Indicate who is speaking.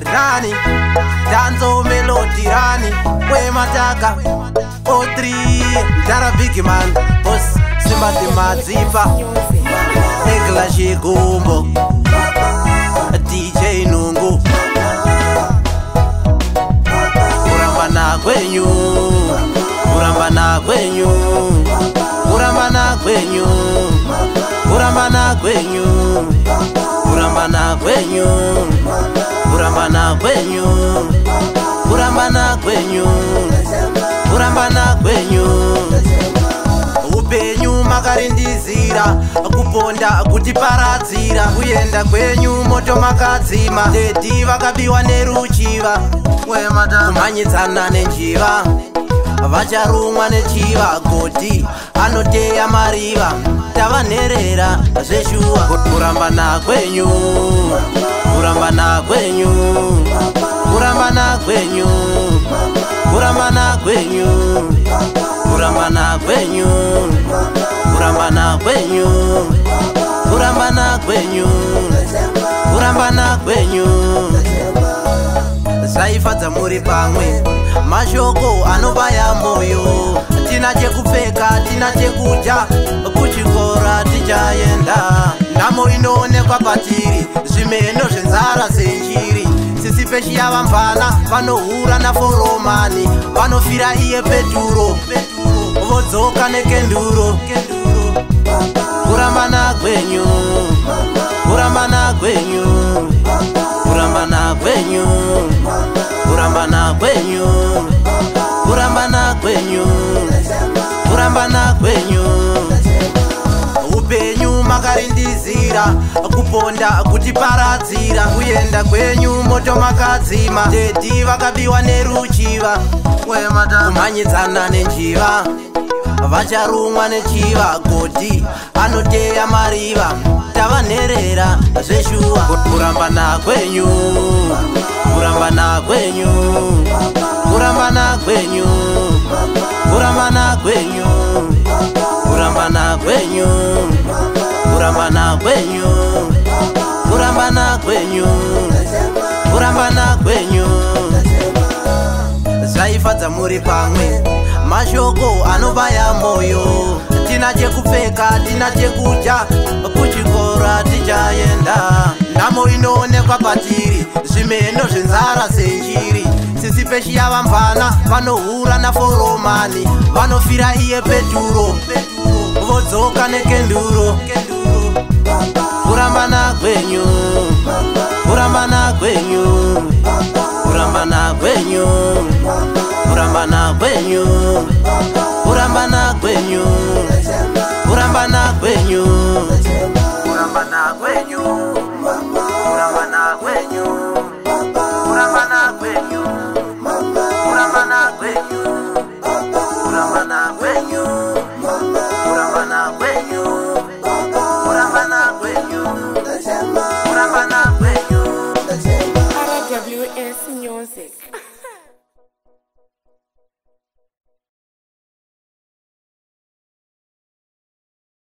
Speaker 1: Rani, Danzo Melody Rani, we mataka O3, Dara Big Man, Boss Simbati Mazipa, Egla Shigumbo, DJ Nungu, Urambana Gwenyu, Urambana Gwenyu, Urambana Gwenyu, Urambana Gwenyu, Urambana Gwenyu, Urambana Gwenyu, Urambana Gwenyu, Urambana Gwenyu. Upenyu makarindizira kuponda kutiparadzira kuyenda kwenyu moto makadzima dedi vakabiwa neruchiva kumhanyidzana nenjiva vacharumwa nechiva goti anoteya mariva tavanherera zveshuwa kurambana kwenyu kurambana kwenyu kurambana kwenyu kurambana kwenyu kurambana kwenyu kurambana kwenyu kurambana kwenyu kurambana kwenyu zvaifadza muri pamwe mashoko anobaya moyo tina chekupfeka tina chekudya kuchikora tichaenda nhamo inoonekwa patiri zvimeno zvenzara zenjiri sisi peshi yavambana vanohura naforomani vanofira iye peturo vodzoka nekenduro kurambana kwenyu kurambana kwenyu kurambana kwenyu kurambana kwenyu kurambana kwenyu kurambana kwenyu upenyu makarindizira kuponda kutiparadzira kuyenda kwenyu moto makadzima dedi vakabiwa neruchiva kumhanyidzana nenjiva vacharumwa nechiva goti anoteya mariva tavanherera zveshuwa kurambana kwenyu kurambana kwenyu kurambana kwenyu kurambana kwenyu kurambana kwenyu kurambana kwenyu kurambana kwenyu kurambana kwenyu zvaifadza muri pamwe mashoko anobaya moyo tina chekupfeka tina chekudya kuchikora tichaenda nhamo inoonekwa patiri zvimeno zvenzara zenjiri sisi peshi yavambana vanohura naforomani vanofira iye peturo vodzoka nekenduro kurambana kwenyu kurambana kwenyu kurambana kwenyu kurambana kwenyu kurambana kwenyu kurambana kwenyu kurambana kwenyu kurambana kwenyu kurambana kwenyu kurambana kwenyu kurambana kwenyu kurambana kwenyu kurambana kwenyu kurambana kwenyu
Speaker 2: RWS Music.